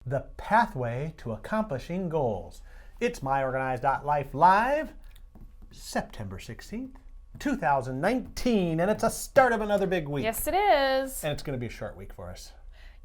the pathway to accomplishing goals. It's myOrganized.life live, September 16th, 2019, and it's a start of another big week. Yes, it is. And it's going to be a short week for us.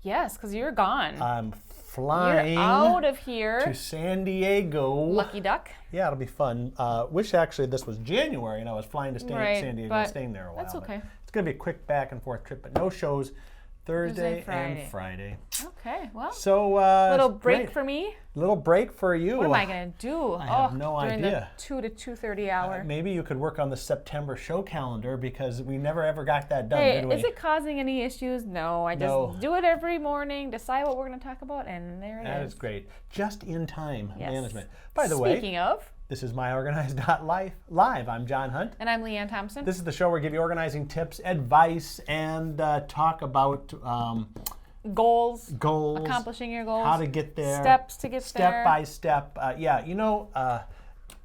Yes, because you're gone. I'm flying You're out of here. to San Diego. Lucky duck. Yeah, it'll be fun. Wish actually this was January and I was flying to San Diego and staying there a while. That's okay. It's going to be a quick back and forth trip, but no shows Thursday and Friday. Okay, well, so little break for me. Little break for you. What am I going to do? I have no during idea. The 2 to 2:30 hour. Maybe you could work on the September show calendar because we never ever got that done, Hey, did we? is it causing any issues? No, I just do it every morning, decide what we're going to talk about, and there it is. That is great. Just in time management. By the way, speaking of, this is myOrganized.life live. I'm John Hunt. And I'm Leanne Thompson. This is the show where we give you organizing tips, advice, and talk about goals, accomplishing your goals, how to get there, steps to get there. Step by step.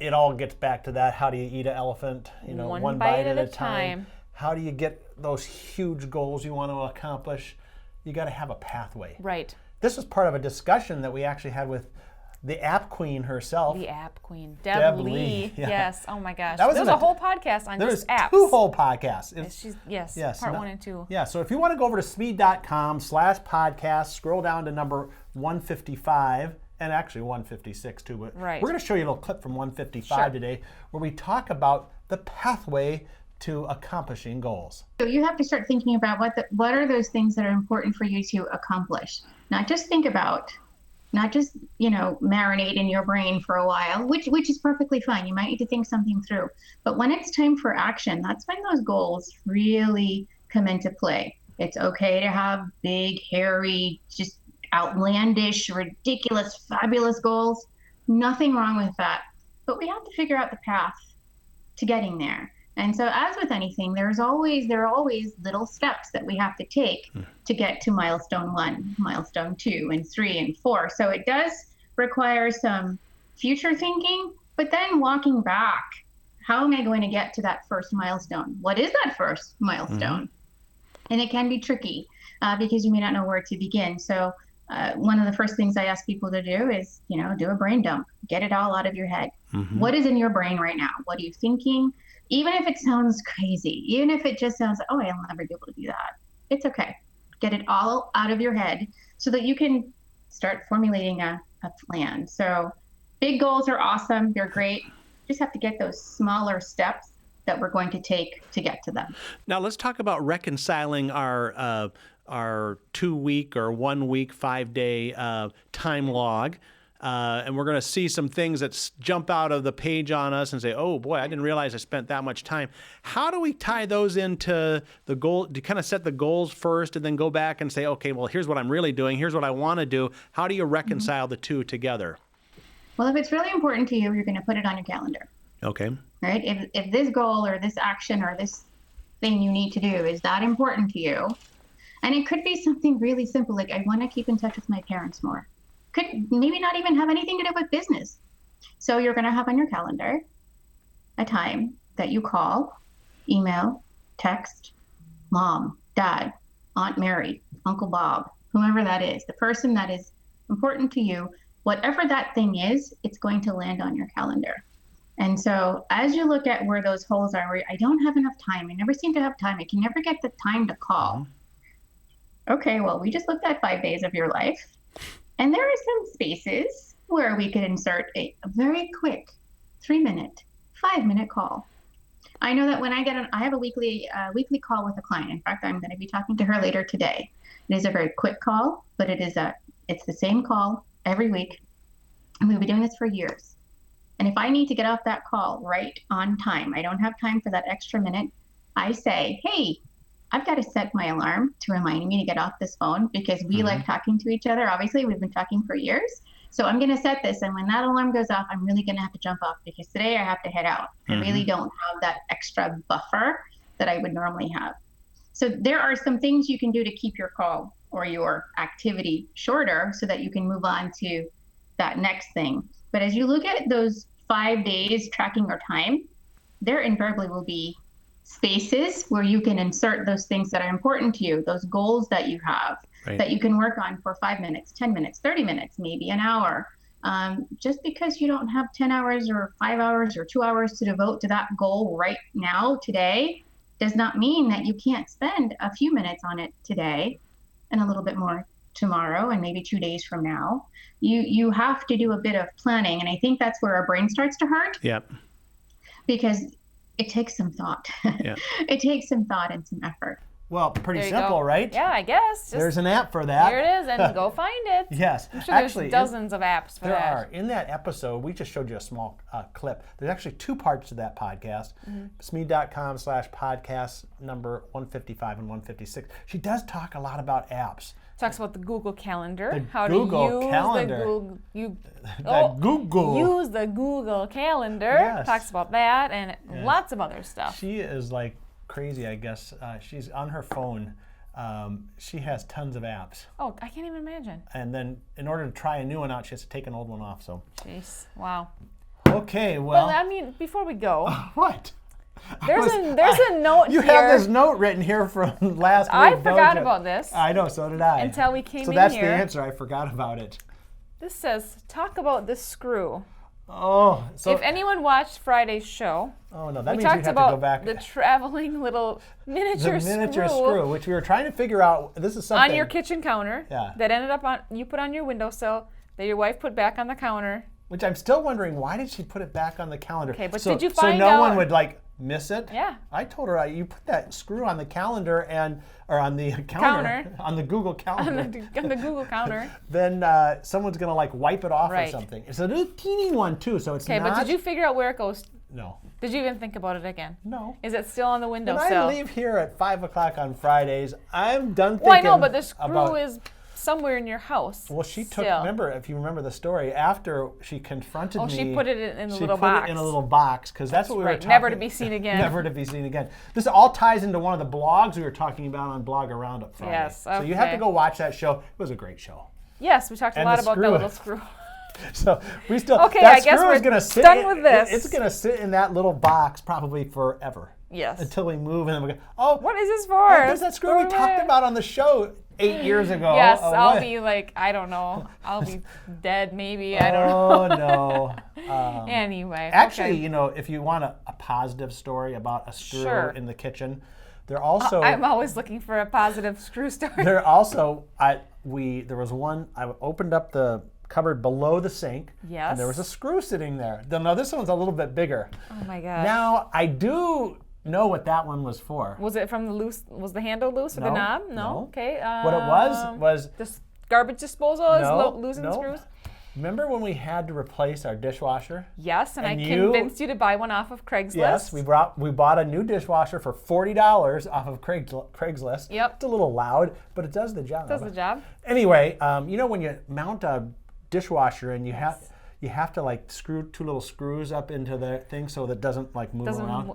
It all gets back to that. How do you eat an elephant? One bite at a time. How do you get those huge goals you want to accomplish? You got to have a pathway. Right. This was part of a discussion that we actually had with the app queen herself. The app queen. Deb Lee. Yeah. Yes. Oh my gosh. There's a whole podcast on just apps. Two whole podcasts. Yes. Part 1 and 2. Yeah. So if you want to go over to smead.com/podcast, scroll down to number 155, and actually 156 too. But we're going to show you a little clip from 155 today where we talk about the pathway to accomplishing goals. So you have to start thinking about what are those things that are important for you to accomplish. Not just think about. Not just, marinate in your brain for a while, which is perfectly fine. You might need to think something through. But when it's time for action, that's when those goals really come into play. It's okay to have big, hairy, just outlandish, ridiculous, fabulous goals. Nothing wrong with that. But we have to figure out the path to getting there. And so as with anything, there are always little steps that we have to take to get to milestone 1, milestone 2, and 3, and 4. So it does require some future thinking, but then walking back, how am I going to get to that first milestone? What is that first milestone? And it can be tricky because you may not know where to begin. So one of the first things I ask people to do is, do a brain dump, get it all out of your head. What is in your brain right now? What are you thinking? Even if it sounds crazy, even if it just sounds, I'll never be able to do that. It's okay. Get it all out of your head so that you can start formulating a plan. So big goals are awesome. They're great. Just have to get those smaller steps that we're going to take to get to them. Now let's talk about reconciling our 2-week or 1 week, 5-day time log. And we're going to see some things that jump out of the page on us and say, oh boy, I didn't realize I spent that much time. How do we tie those into the goal? Do you kind of set the goals first and then go back and say, okay, well, here's what I'm really doing. Here's what I want to do. How do you reconcile the two together? Well, if it's really important to you, you're going to put it on your calendar. Okay. Right? If this goal or this action or this thing you need to do is that important to you, and it could be something really simple, like I want to keep in touch with my parents more. Could maybe not even have anything to do with business. So you're going to have on your calendar a time that you call, email, text, mom, dad, Aunt Mary, Uncle Bob, whomever that is, the person that is important to you, whatever that thing is, it's going to land on your calendar. And so as you look at where those holes are, where I don't have enough time, I never seem to have time, I can never get the time to call. Okay, well, we just looked at 5 days of your life. And there are some spaces where we could insert a very quick 3-minute, 5-minute call. I know that when I have a weekly call with a client. In fact, I'm going to be talking to her later today. It is a very quick call, but it's the same call every week. And we've been doing this for years. And if I need to get off that call right on time, I don't have time for that extra minute, I say, hey, I've got to set my alarm to remind me to get off this phone because we like talking to each other. Obviously, we've been talking for years. So I'm going to set this. And when that alarm goes off, I'm really going to have to jump off because today I have to head out. I really don't have that extra buffer that I would normally have. So there are some things you can do to keep your call or your activity shorter so that you can move on to that next thing. But as you look at those 5 days tracking your time, there invariably will be spaces where you can insert those things that are important to you, those goals that you have, Right. that you can work on for 5 minutes, 10 minutes, 30 minutes, maybe an hour. Just because you don't have 10 hours or 5 hours or 2 hours to devote to that goal right now, today, does not mean that you can't spend a few minutes on it today and a little bit more tomorrow and maybe 2 days from now. You have to do a bit of planning. And I think that's where our brain starts to hurt. Yep. Because it takes some thought. Yeah. It takes some thought and some effort. Well, pretty There you simple, go. right? Yeah, I guess. Just, There's an app for that. here it is, and go find it. Yes. I'm sure Actually, there's dozens of apps for there that. are. In that episode, we just showed you a small clip. There's actually 2 parts to that podcast. Smee.com/podcast number 155 and 156. She does talk a lot about apps. Talks about the Google Calendar. The how Google to use Calendar. the Google. Google. Use the Google Calendar. Yes. Talks about that and lots of other stuff. She is like crazy, I guess. She's on her phone. She has tons of apps. Oh, I can't even imagine. And then in order to try a new one out, she has to take an old one off. So, Jeez. Wow. okay, well. Well, I mean, before we go, What? there's a note You here. have this note written here from last week. I forgot don't you? about this I know, so did I. until we came So in that's here. the answer. I forgot about it. This says, talk about this screw. Oh, so If anyone watched Friday's show, oh no, that we means talked we'd have to go about back. the traveling little miniature, The miniature screw, which we were trying to figure out. This is something on your kitchen counter Yeah. that ended up on you put on your windowsill that your wife put back on the counter. which I'm still wondering, why did she put it back on the calendar? Okay, but so, did you so find no one out- would like miss it? Yeah. I told her you put that screw on the calendar or on the counter. On the Google calendar. on the Google counter. Then someone's gonna like wipe it off or Right. something. It's a little teeny one too, so it's Okay, not. but did you figure out where it goes? No. Did you even think about it again? No. Is it still on the When I windowsill? leave here at 5 o'clock on Fridays, I'm done thinking Well, I know, but the screw about, is somewhere in your house. Well, she took. still. Remember, if you remember the story, after she confronted me. Oh, she put it in a she little put box. it in a little box because that's what we were right, talking. never to be seen again. Never to be seen again. This all ties into one of the blogs we were talking about on Blog Around Up Friday. Yes, So you have to okay. go watch that show. It was a great show. Yes, we talked a And lot the about that screw. little screw. So we still. Okay, that I guess screw we're is gonna sit done in- with this. It's gonna sit in that little box probably forever. Yes. Until we move and then we go. Oh, What is this for? there's that screw we Throw it talked away. about on the show 8 years ago. Yes, Oh, I'll what? be like, I don't know. I'll be dead maybe. I don't know. Oh no. Anyway. Actually, okay. you know, if you want a positive story about a screw Sure. in the kitchen, they're also I'm always looking for a positive screw story. they're also there was one I opened up the cupboard below the sink. Yes. And there was a screw sitting there. Now this one's a little bit bigger. Oh my gosh. Now I do know what that one was for. Was it from the loose? Was the handle loose or the No, knob? no. Okay. What it was this garbage disposal is No, losing no. screws. remember when we had to replace our dishwasher? Yes, and I And you- convinced you to buy one off of Craigslist. Yes, we bought a new dishwasher for $40 off of Craigslist. Yep. It's a little loud, but it does the job. Does the job. Anyway, you know when you mount a dishwasher and you have to like screw 2 little screws up into the thing so that it doesn't like move Doesn't around.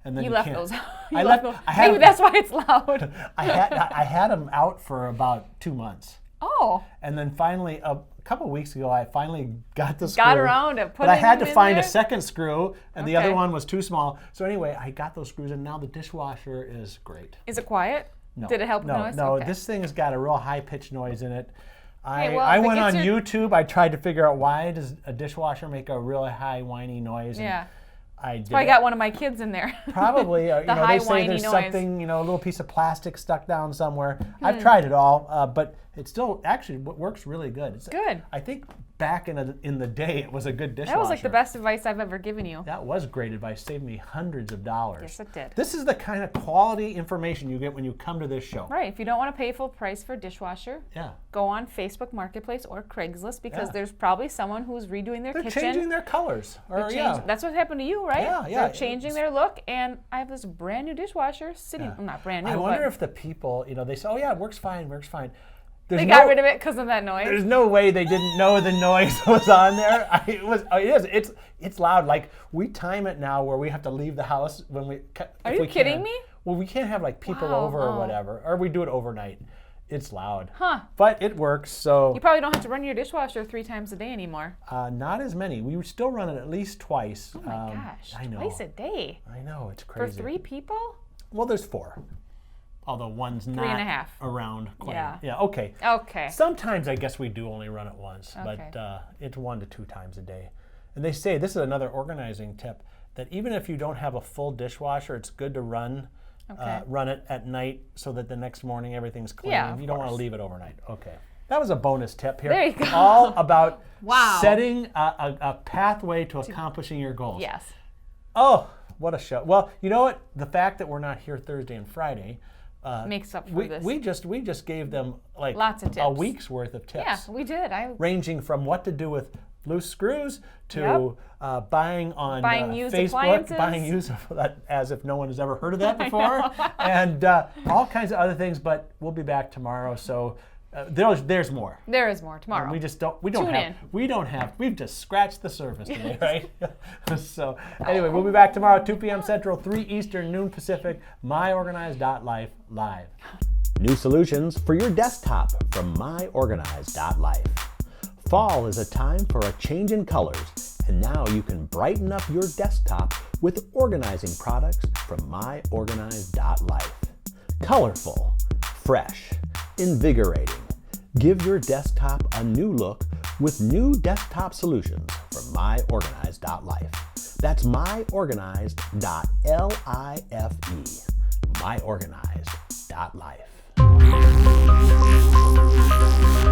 And then You you left can't. those. I left. I had Maybe that's why it's loud. I had them out for about 2 months, Oh. and then finally a couple weeks ago I finally got the screw. Got around it. But I had to in find there? a second screw, and the other Okay. one was too small. So anyway, I got those screws, and now the dishwasher is great. Is it quiet? No. Did it help with No, noise? no. Okay. This thing's got a real high-pitched noise in it. well, I if it went on gets your- YouTube. I tried to figure out why does a dishwasher make a really high whiny noise. And Yeah. I did. I it. got one of my kids in there. Probably. You The know, high they say whiny there's noise. something, you know, a little piece of plastic stuck down somewhere. I've tried it all, but it still actually works really good. Good. I think back in the day, it was a good dishwasher. That was like the best advice I've ever given you. That was great advice. Saved me hundreds of dollars. Yes, it did. This is the kind of quality information you get when you come to this show. Right. If you don't want to pay full price for a dishwasher, Yeah. go on Facebook Marketplace or Craigslist because Yeah. there's probably someone who's redoing their They're kitchen. changing their colors. Or, yeah. That's what happened to you, right? Yeah, yeah. They're changing their look, and I have this brand new dishwasher sitting. Well, not brand new. I wonder but if the people, you know, they say, oh yeah, it works fine, works fine. There's they got rid of it because of that noise. There's no way they didn't know the noise was on there. It's loud. Like we time it now where we have to leave the house when we. Are if you we kidding can. me? Well, we can't have like people Wow, over or oh. whatever, or we do it overnight. It's loud. Huh. But it works. So You probably don't have to run your dishwasher 3 times a day anymore. not as many. We still run it at least twice. Oh my gosh. I know. Twice a day. I know it's For crazy. 3 people? Well, there's 4. although one's not 3.5 around quite. Yeah. Yeah, okay. Okay. Sometimes I guess we do only run it once, Okay. but it's 1 to 2 times a day. And they say, this is another organizing tip, that even if you don't have a full dishwasher, it's good to run it at night so that the next morning everything's clean. Yeah, of You don't want to course. leave it overnight. Okay. That was a bonus tip here. There you go. All about Wow. setting a pathway to accomplishing your goals. Yes. Oh, what a show. Well, you know what? The fact that we're not here Thursday and Friday, Makes up for this. we just gave them like Lots of a tips. week's worth of tips. Yeah, we did. Ranging from what to do with loose screws to buying on Buying used Facebook, appliances. buying used as if no one has ever heard of that before, and all kinds of other things. But we'll be back tomorrow, so there's more. There is more tomorrow. We've just scratched the surface today, right? So anyway, we'll be back tomorrow, 2 p.m. Central, 3 Eastern, noon Pacific. myOrganized.life live. New solutions for your desktop from myOrganized.life. Fall is a time for a change in colors, and now you can brighten up your desktop with organizing products from myOrganized.life. Colorful, fresh, invigorating. Give your desktop a new look with new desktop solutions from myOrganized.life. That's myOrganized.life. myOrganized.life.